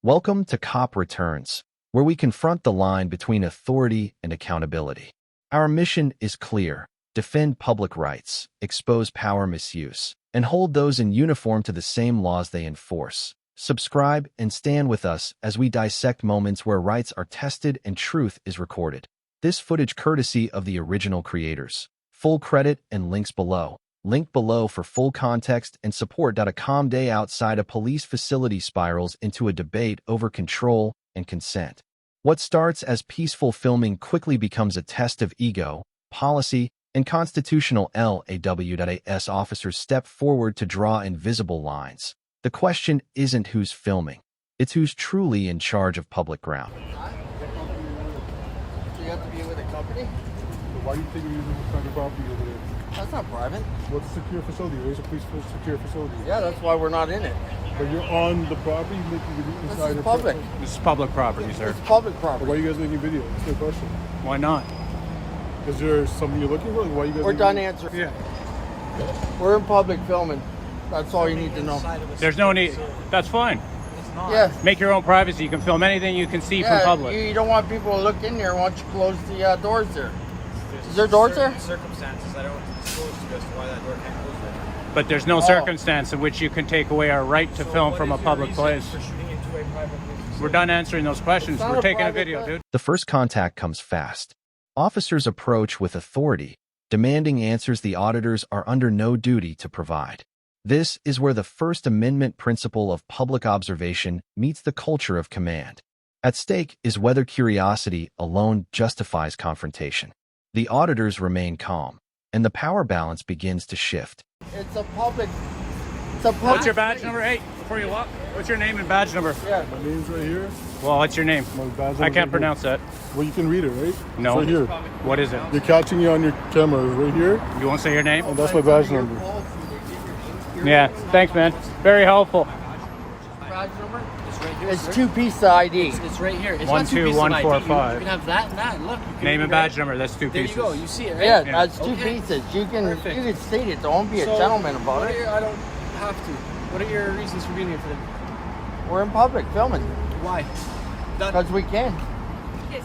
Welcome to Cop Returns, where we confront the line between authority and accountability. Our mission is clear: defend public rights, expose power misuse, and hold those in uniform to the same laws they enforce. Subscribe and stand with us as we dissect moments where rights are tested and truth is recorded. This footage courtesy of the original creators. Full credit and links below. Link below for full context and support. A calm day outside a police facility spirals into a debate over control and consent. What starts as peaceful filming quickly becomes a test of ego, policy, and constitutional law. Officers step forward to draw invisible lines. The question isn't who's filming, it's who's truly in charge of public ground. So you have to be with a company? So why do you think you're using private property over there? That's not private. Well, it's a secure facility. There's a police secure facility. Yeah, that's why we're not in it. But you're on the property making videos This inside is the public. This is public property, sir. It's public Why property. are you guys making videos? That's the question. Why not? Is there something you're looking for? Like, why you guys? We're making done videos? answering. Yeah. We're in public filming. That's all you need to know. There's no need. That's fine. Yeah. Make your own privacy. You can film anything you can see from public. You don't want people to look in there. Why don't you close the doors there? Is there doors there? Circumstances I don't disclose to you as to why that door can't close there. But there's no circumstance in which you can take away our right to film from a public place. For shooting into a private place. We're done answering those questions. It's not We're a taking a private video, place. dude. The first contact comes fast. Officers approach with authority, demanding answers the auditors are under no duty to provide. This is where the First Amendment principle of public observation meets the culture of command. At stake is whether curiosity alone justifies confrontation. The auditors remain calm, and the power balance begins to shift. It's a public. What's your badge number? Hey, before you walk, what's your name and badge number? Yeah. My name's right here. Well, what's your name? My badge number's I right can't here. pronounce that. Well, you can read it, right? No. It's right here. What is it? You're catching you on your camera right here. You won't say your name? And that's my badge number. Yeah. Thanks, man. Very helpful. Badge number? It's right here. It's sir. 2-piece ID. It's right here. It's One, not two two, pieces one, of four, ID. five. You can have that and that. Look. You can Name and read badge it. number. That's two There pieces. you go. You see it, right? Yeah, Yeah. that's two Okay. pieces. You can Perfect. state it. Don't be a So, gentleman about what it. are your, I don't have to. What are your reasons for being here today? We're in public filming Why? That, because we can.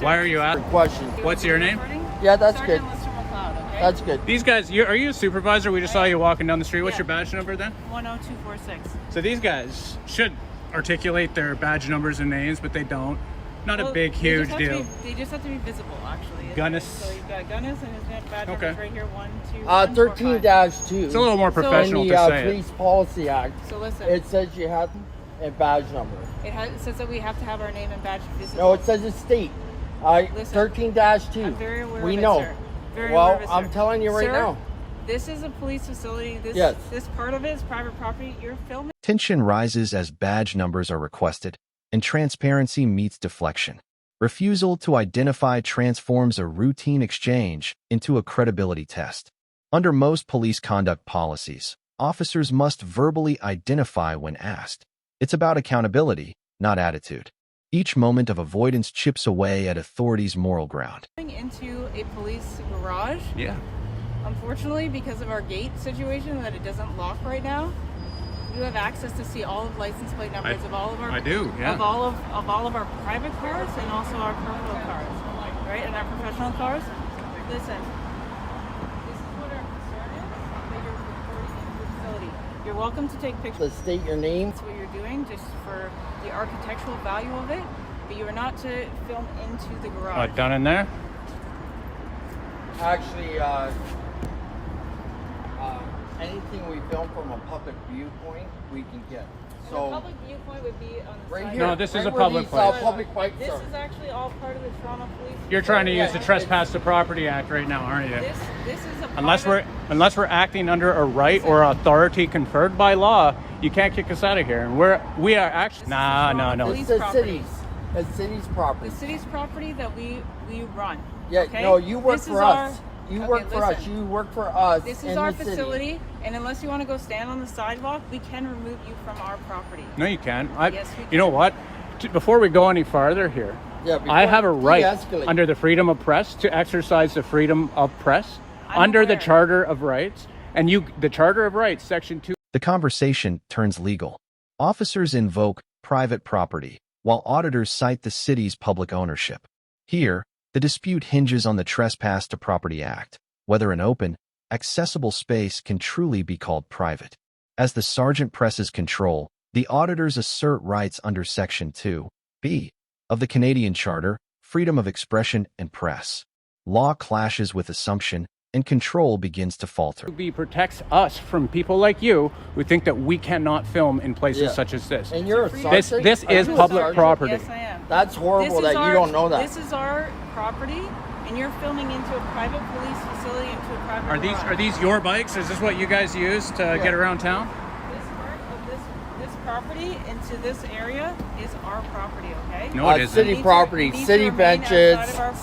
Why are you Good at? question. What's your name? Yeah, that's good. That's good. These guys, are you a supervisor? We just saw you walking down the street. What's your badge number then? 10246. So these guys should articulate their badge numbers and names, but they don't. Not a big, huge deal. They just have to be visible, actually. Gunnis. So you've got Gunnis and his badge Okay. number's right here. 1, 2, 1, 4, 5. 13-2. It's a little more professional in to the say it. Police Policy Act, So listen, it says you have a badge number. it says that we have to have our name and badge visible. No, it says it's state. Listen, 13-2. I'm very aware We of it, know. sir. Very Well, aware of it, I'm sir. telling you right Sir, now. This is a police facility. This Yes. this part of it is private property. You're filming. Tension rises as badge numbers are requested, and transparency meets deflection. Refusal to identify transforms a routine exchange into a credibility test. Under most police conduct policies, officers must verbally identify when asked. It's about accountability, not attitude. Each moment of avoidance chips away at authority's moral ground. Into a police garage. Yeah. Unfortunately, because of our gate situation that it doesn't lock right now, you have access to see all of license plate numbers of all of our I do, yeah. of all of our private cars and also our commercial cars, right? And our professional cars. Listen, this is what our concern is, that you're recording in the facility. You're welcome to take pictures. To state your name. That's what you're doing, just for the architectural value of it. But you are not to film into the garage. Done in there? Actually, anything we film from a public viewpoint, we can get. And So the public viewpoint would be on the right side. here. No, this is right a where public these, place. public bikes This are. is actually all part of the Toronto Police. You're trying to use the Yeah, Trespass to Property Act right now, aren't you? This is a Unless we're acting under a right or authority conferred by law, you can't kick us out of here. And we are actually no. Police It's the property. cities. It's city's property. The city's property that we run. Yeah, okay? no, you work This for is us. our- You okay, work for us. listen. You work for us. This in is our the city. facility, and unless you want to go stand on the sidewalk, we can remove you from our property. No, you can't. Yes, we You know can. what? Before we go any farther here, Yeah, I have a right de-escalate. under the freedom of press to exercise the freedom of press I'm under the aware. Charter of Rights. And the Charter of Rights, Section 2. The conversation turns legal. Officers invoke private property, while auditors cite the city's public ownership. Here, the dispute hinges on the Trespass to Property Act, whether an open, accessible space can truly be called private. As the sergeant presses control, the auditors assert rights under Section 2(b) of the Canadian Charter, freedom of expression and press. Law clashes with assumption, and control begins to falter. Protects us from people like you who think that we cannot film in places such as this. And you're a sergeant? This is public property. Yes, I am. That's horrible that you don't know that. This is our property, and you're filming into a private police facility, into a private Are these your bikes? Is this what you guys use to get around town? This part of this property into this area is our property, okay? No, it isn't. City property, city benches,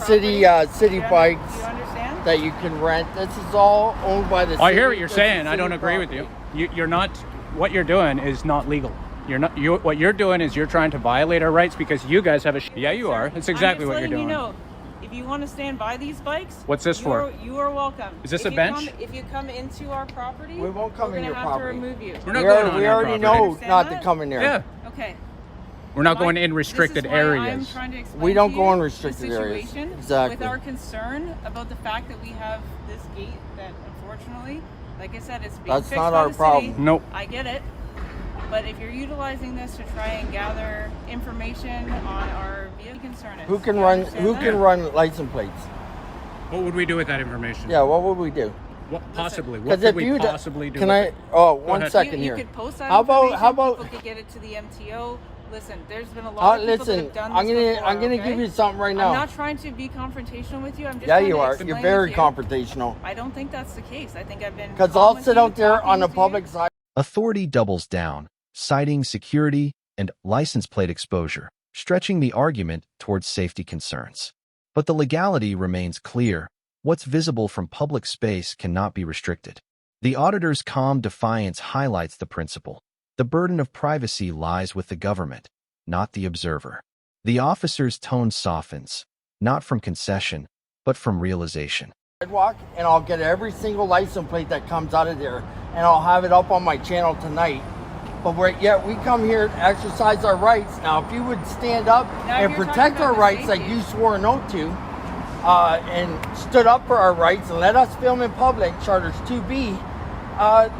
city bikes Do you understand? that you can rent. This is all owned by the city. I hear what you're This is saying. I city don't agree with property. you. You're not. What you're doing is not legal. What you're doing is you're trying to violate our rights because you guys have a. Yeah, you are. That's exactly what you're doing. I'm just letting you know, if you want to stand by these bikes, What's this for? You are welcome. Is this If a you bench? If you come into our property, We won't come in we're your gonna have property. to remove you. We're not going on We our already property. know Understand not to that? come in there. Yeah, Okay. we're not going in restricted This is why I'm areas. trying to explain We don't to go you in the restricted areas. situation Exactly. With our concern about the fact that we have this gate that, unfortunately, like I said, it's being That's fixed not by our the problem. city. Nope. I get it. But if you're utilizing this to try and gather information on our vehicle concern, Who can run license plates? What would we do with that information? Yeah, what would we do? What possibly? What Because could if we you possibly do? can with I? it? Oh, Go one ahead. second you here. could post that How about? information. How about? People could get it to the MTO. Listen, there's been a lot of people that Listen, have done I'm this gonna before, I'm gonna okay? give you something right now. I'm not trying to be confrontational with you. I'm just Yeah, trying you to are. explain You're very with you. confrontational. I don't think that's the case. I think I've been Because calm I'll with sit you, out there talking on the to you. public side. Authority doubles down, citing security and license plate exposure, stretching the argument towards safety concerns. But the legality remains clear. What's visible from public space cannot be restricted. The auditor's calm defiance highlights the principle. The burden of privacy lies with the government, not the observer. The officer's tone softens, not from concession, but from realization. Sidewalk, and I'll get every single license plate that comes out of there, and I'll have it up on my channel tonight. But yet we come here to exercise our rights. Now, if you would stand up Now, and if you're protect talking our about rights the like safety. you swore an oath to, and stood up for our rights and let us film in public, Charters 2B,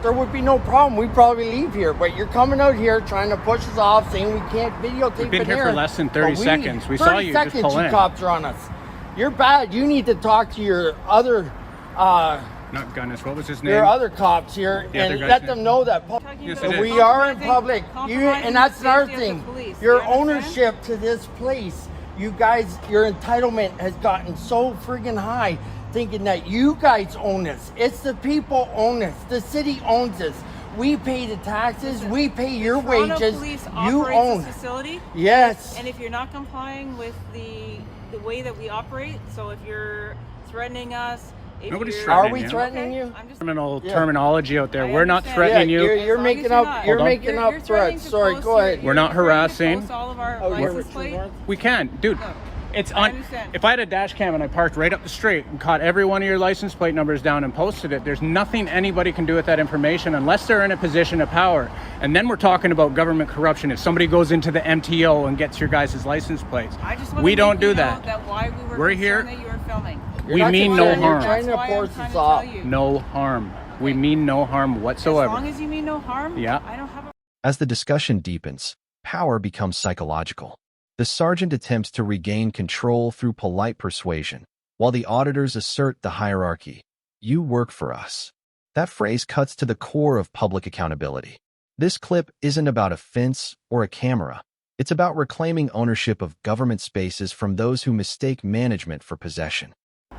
there would be no problem. We'd probably leave here. But you're coming out here trying to push us off, saying we can't videotape We've been in here for less than 30 But seconds. We saw you just 30 pull seconds, in. you cops are on us. You're bad. You need to talk to your other Not Gunnis. What was his name? your other cops here The other and guy's let name. them know that Talking Yes, about it is. we are in compromising- public. compromising And that's the another safety of thing. the police. Your You understand? ownership to this place, you guys, your entitlement has gotten so friggin' high, thinking that you guys own this. It's the people own this. The city owns this. We pay the taxes. We pay your Toronto wages. Police You operates own. the facility. Yes. And if you're not complying with the way that we operate, so if you're threatening us, if Nobody's you're, threatening Are we you. threatening Okay, you? I'm just Criminal Yeah. terminology out there. I We're not understand. threatening Yeah, you. you're As long making as up. you're not- You're Hold on. making up You're threatening threats. to Sorry, post go your- ahead. We're not you're threatening to harassing. post all of our Oh, you're- license plate. We can, dude. No. It's I on. understand. If I had a dash cam and I parked right up the street and caught every one of your license plate numbers down and posted it, there's nothing anybody can do with that information unless they're in a position of power. And then we're talking about government corruption. If somebody goes into the MTO and gets your guys' license plates, I just want we to don't make do you know that. why we were We're concerned here- that you were filming. You're We not mean concerned. no You're harm. trying to That's why I'm force trying us to off. tell you. No harm. We mean no harm As whatsoever. long as you mean no harm, Yeah. I don't have a As the discussion deepens, power becomes psychological. The sergeant attempts to regain control through polite persuasion, while the auditors assert the hierarchy. You work for us. That phrase cuts to the core of public accountability. This clip isn't about a fence or a camera. It's about reclaiming ownership of government spaces from those who mistake management for possession.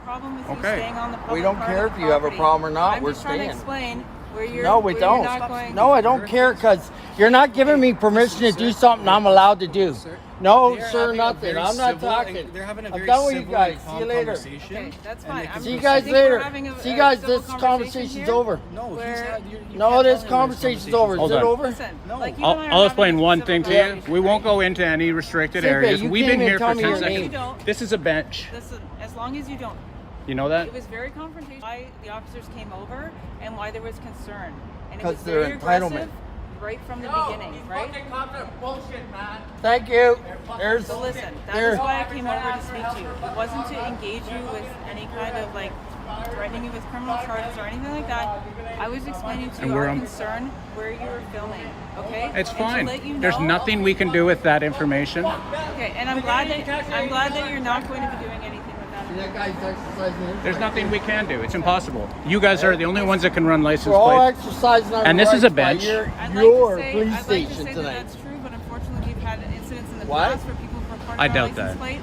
problem with you Okay. staying on the public We don't part care of if the you have a property. problem or not, I'm we're just trying staying. to explain where you're. No, we where don't. You're not going. No, I don't care because you're not giving me permission to do something I'm allowed to do. No, They're sir, having a nothing. very I'm not civil talking. and They're having a I'm very done with you civil guys. and See calm you later. conversation. Okay, that's And fine. they can See you proceed. guys I think we're later. having a- See you a guys. civil This conversation conversation's here. over. No, he's Where- had, you No, can't this tell him conversation's over. Is Hold it on. over? Listen, No. like you and I are I'll having explain a one civil thing to you. conversation. We won't go into any restricted Sit back. areas. You We've can't been even here tell for me 10 your seconds. name. Don't. This is a bench. Listen, as long as you don't. You know that? It was very confrontational. Why the officers came over and why there was concern. And it 'Cause was their very entitlement. aggressive. right from the beginning, right? Thank you. There's, So listen, that there- is why I came over to speak to you. It wasn't to engage you with any kind of like threatening you with criminal charges or anything like that. I was explaining to And you we're our on- concern where you were filming, okay? It's And to fine. let you There's know- nothing we can do with that information. Okay, and I'm glad that you're not going to be doing anything with that. that guy's exercising his There's right. nothing we can do. It's impossible. You guys are the only ones that can run license We're all plates. exercising our And this is a rights by bench. Your I'd police like to station say that tonight. that's true, but unfortunately we've had incidents in the What? past where people have reported I our doubt license that. plate.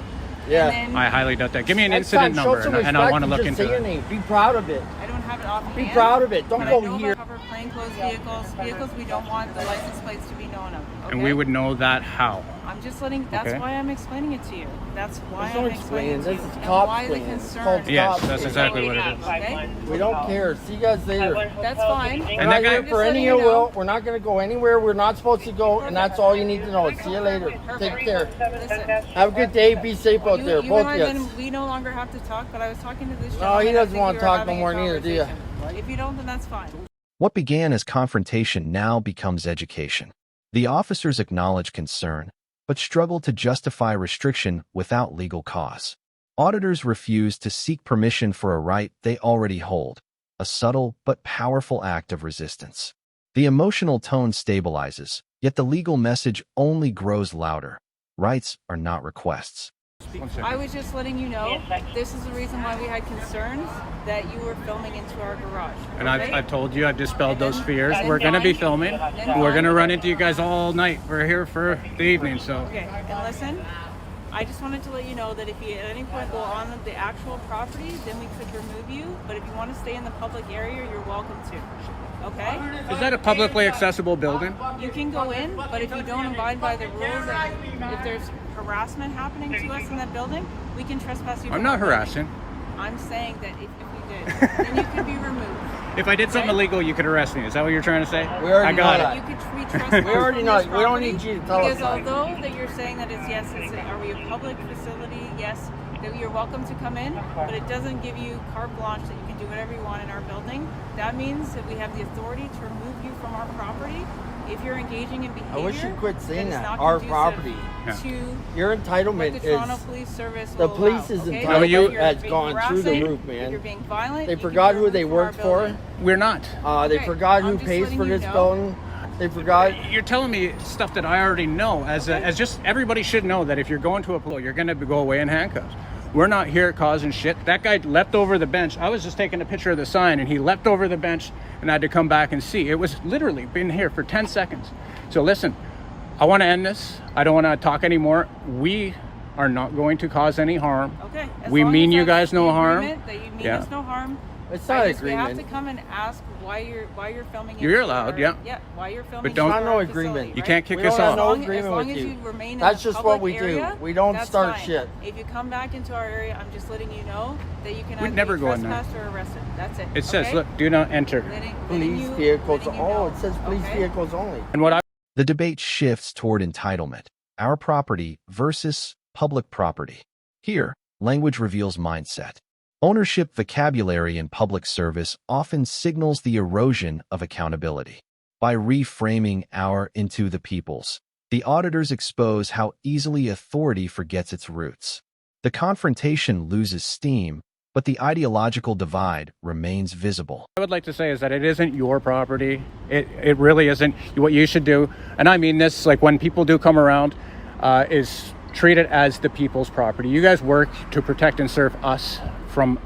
Yeah. And then I highly doubt that. Give me an Next incident time, show number, some and I respect want to and look just into say your it. name. Be proud of it. I don't have it offhand. Be proud of it. Don't but go I know here. about cover plainclothes vehicles we don't want the license plates to be known of. Okay? And we would know that how? I'm just letting. That's Okay. why I'm explaining it to you. That's why There's I'm no explaining it to explaining. you. This is And cops why the explaining. It's concern. called Yes, cops that's explaining. exactly what it is. Okay. We don't care. See you guys later. That's fine. We're And not that guy- here for any ill will. We're not going to go anywhere we're not supposed to go, and that's all you need to know. See you later. Take care. Listen. Have a good day. Be safe out there, You both and of I, you. then we no longer have to talk, but I was talking to this No, gentleman. he I doesn't think want you to were talk no having a more neither, do you? conversation. If you don't, then that's fine. What began as confrontation now becomes education. The officers acknowledge concern, but struggle to justify restriction without legal cause. Auditors refuse to seek permission for a right they already hold, a subtle but powerful act of resistance. The emotional tone stabilizes, yet the legal message only grows louder. Rights are not requests. I was just letting you know, this is the reason why we had concerns that you were filming into our garage. And okay? I've told you, I've dispelled And then- those fears. and We're then going to be fine. filming. Then We're going to fine. run into you guys all night. We're here for the evening, so. Okay, and listen, I just wanted to let you know that if you at any point go on the actual property, then we could remove you. But if you want to stay in the public area, you're welcome to. Okay? Is that a publicly accessible building? You can go in, but if you don't abide by the rules, and if there's harassment happening to us in that building, we can trespass you. I'm from not our building. harassing. I'm saying that if we did, then you could be removed. If I did something illegal, you could arrest me. Is that what you're trying to say? We already I got know it. that. You could be trespassed. We already from know this it. We don't property, need you to tell us because that. although that you're saying that it's yes, are we a public facility? Yes, that you're welcome to come in, but it doesn't give you carte blanche that you can do whatever you want in our building. That means that we have the authority to remove you from our property if you're engaging in behavior. I wish you quit saying is that. not Our conducive property. To Your what entitlement the Toronto is. Police Service The will police allow, is okay? entitled. If you're Has being gone through the harassing, roof, if man. you're being violent, They you can forgot be who they removed from our worked for. building. We're not. They Okay, forgot who I'm just pays letting for you this know. building. They forgot. You're telling me stuff that I already know. As just everybody should know that if you're going to a pool, you're going to go away in handcuffs. We're not here causing shit. That guy leapt over the bench. I was just taking a picture of the sign, and he leapt over the bench, and I had to come back and see. It was literally been here for 10 seconds. So listen, I want to end this. I don't want to talk anymore. We are not going to cause any harm. Okay. as We long mean as you that's guys no the harm. agreement That you mean Yeah. us no harm. It's not an We have to agreement. come and ask why you're filming. You're into allowed, our- yeah. Yeah. Why you're filming. But into don't- It's not our no facility, agreement. You right? can't kick We us don't have off. no As long agreement as with you you. remain in That's the just public what we do. area, We don't that's start fine. shit. If you come back into our area, I'm just letting you know that you can We'd either never be go in there. trespassed or arrested. That's it. It says, okay? look, do not enter. Police Letting vehicles. you Oh, know, it says police okay? vehicles only. And what I The debate shifts toward entitlement, our property versus public property. Here, language reveals mindset. Ownership vocabulary in public service often signals the erosion of accountability. By reframing our into the people's, the auditors expose how easily authority forgets its roots. The confrontation loses steam, but the ideological divide remains visible. would like to say is that it isn't your property. It really isn't. What you should do, and I mean this, like when people do come around, is treat it as the people's property. You guys work to protect and serve us from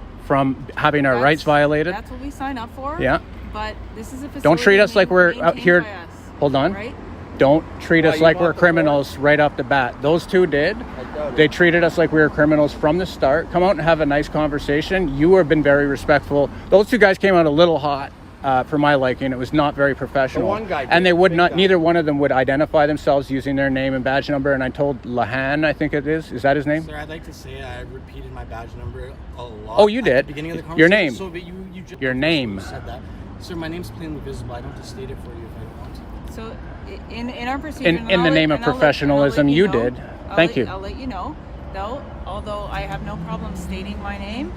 having our rights violated. That's what we sign up for. Yeah. But this is a facility. Don't treat us like we're out maintained here. by us, Hold on. Right? Don't treat Why, us you like bought we're the criminals right off the bat. Those two did. doubt They it. treated us like we were criminals from the start. Come out and have a nice conversation. You have been very respectful. Those two guys came out a little hot for my liking. It was not very professional. The one guy did, and they would big not. guy. Neither one of them would identify themselves using their name and badge number. And I told Lahan, I think it is. Is that his name? Sir, I'd like to say I repeated my badge number a lot. Oh, you at did? the beginning of the Your conversation. name. So, but you just Your name. said that. Sir, my name's plainly visible. I don't have to state it for you if I want. So in our procedure, In the name of professionalism, you did. Thank you. I'll let you know, though. Although I have no problem stating my name,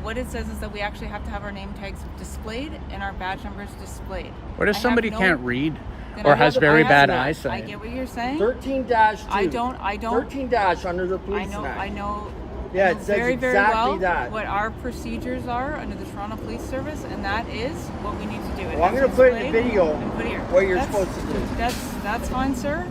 what it says is that we actually have to have our name tags displayed and our badge numbers displayed. What if I have somebody no- can't read? Then or I has have- very I bad have- eyesight. I get what you're saying. 13-2. I don't. 13- under the police I know. Yeah, I it know says very, very exactly well that. what our procedures are under the Toronto Police Service, and that is what we need to do. It Well, I'm has going to put in the displayed video and put here. what you're That's- supposed to do. That's fine, sir.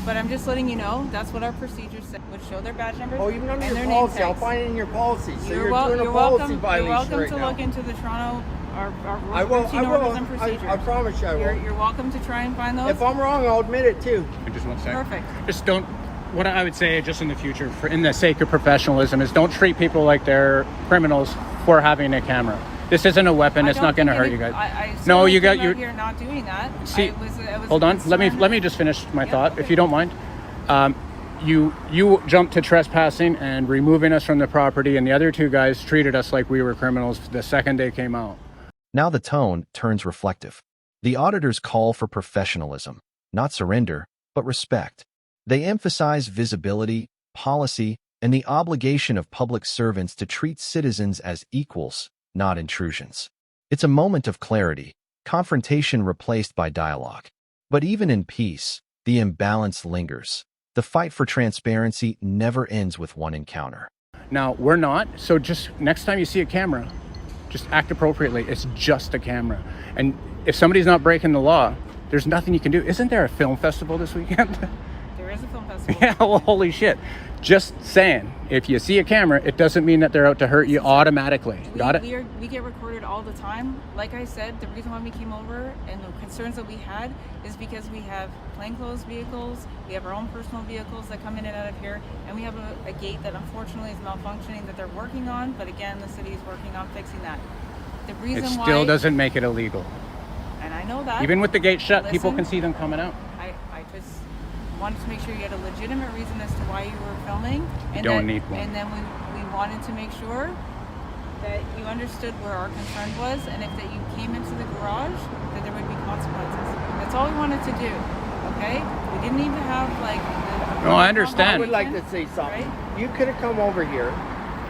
But I'm just letting you know that's what our procedures say. Would show their badge numbers. Oh, even under and your their name policy. I'll tags. find it in your policy. So you're, wel- doing a you're policy welcome. violation You're welcome right to now. look into the Toronto our I will. routine I will. orders and procedures. I promise you I will. You're welcome to try and find those. If I'm wrong, I'll admit it too. Just one second. Perfect. Just don't. What I would say, just in the future, in the sake of professionalism, is don't treat people like they're criminals for having a camera. This isn't a weapon. I It's don't not going to think hurt any- you guys. I No, certainly you got came your. out here not doing that. See, I was hold on. Let concerned. me just finish my Yeah, thought, okay. if you don't mind. You jumped to trespassing and removing us from the property, and the other two guys treated us like we were criminals the second they came out. Now the tone turns reflective. The auditors call for professionalism, not surrender, but respect. They emphasize visibility, policy, and the obligation of public servants to treat citizens as equals, not intrusions. It's a moment of clarity, confrontation replaced by dialogue. But even in peace, the imbalance lingers. The fight for transparency never ends with one encounter. Now, we're not, so just next time you see a camera, just act appropriately. It's just a camera. And if somebody's not breaking the law, there's nothing you can do. Isn't there a film festival this weekend? There is a film festival. Yeah, well, holy shit. Just saying, if you see a camera, it doesn't mean that they're out to hurt you automatically. Got it? We get recorded all the time. Like I said, the reason why we came over and the concerns that we had is because we have plainclothes vehicles, we have our own personal vehicles that come in and out of here, and we have a gate that unfortunately is malfunctioning that they're working on, but again, the city is working on fixing that. The reason It why... still doesn't make it illegal. And I know that. Even with the gate shut, people Listen. can see them coming out. I just wanted to make sure you had a legitimate reason as to why you were filming. And don't that- need one. And then we wanted to make sure that you understood where our concern was, and if that you came into the garage, that there would be consequences. That's all we wanted to do, okay? We didn't need to have like... No, I understand. I would like to say something. Right? You could have come over here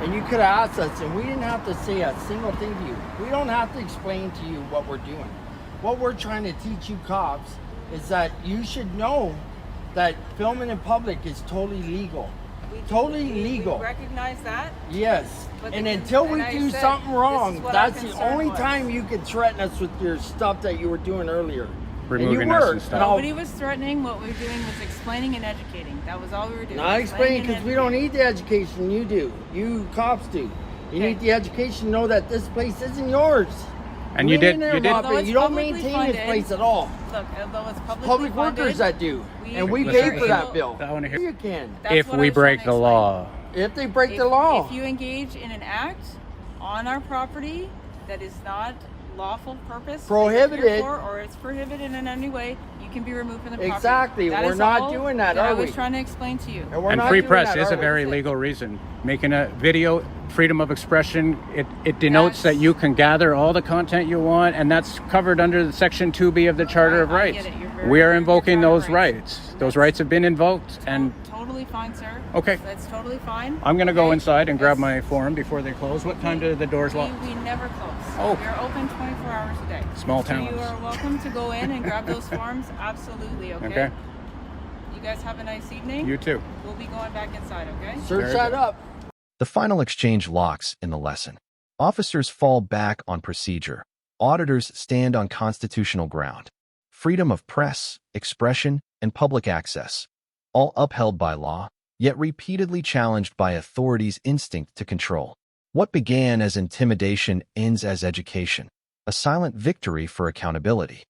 and you could have asked us, and we didn't have to say a single thing to you. We don't have to explain to you what we're doing. What we're trying to teach you cops is that you should know that filming in public is totally legal. Totally legal. We recognize that. Yes. But And the- until and we I do said, something this wrong, is what our that's the concern only was. time you could threaten us with your stuff that you were doing earlier. Removing and you us were. and stuff. And I'll- Nobody was threatening. What we were doing was explaining and educating. That was all we were doing. Not explaining and because we don't educating. need the education you do. You cops do. You need the education to know that this place isn't yours. And you did- you did- Although it's You don't publicly maintain funded, this place at all. Look, although it's publicly Public funded, workers that do. And we Listen, pay for listen. that bill. I wanna hear- You can. That's If what I we was trying break to the explain. law. If they break the law. If you engage in an act on our property that is not lawful purpose that you're Prohibited. here for, or it's prohibited in any way, you can be removed from the property. Exactly. That We're is not all doing that, I are was we? trying to explain to you. And we're And not free doing press that, is are a we? very legal reason. Making a video, freedom of expression, it denotes That's- that you can gather all the content you want, and that's covered under the Section 2B of the Charter of I Rights. get it. You're very We are aware of your invoking Charter of those Rights. rights. And Those that's rights have been invoked, and Totally fine, sir. Okay. That's totally fine. I'm going to go Okay? inside and grab It's- my form before they close. What time do the doors lock? We never close. Oh. We're open 24 hours a day. Small So towns. you are welcome to go in and grab those forms. Absolutely, okay? Okay. You guys have a nice evening. You too. We'll be going back inside, okay? Search Very that good. up. The final exchange locks in the lesson. Officers fall back on procedure. Auditors stand on constitutional ground. Freedom of press, expression, and public access, all upheld by law, yet repeatedly challenged by authorities' instinct to control. What began as intimidation ends as education, a silent victory for accountability.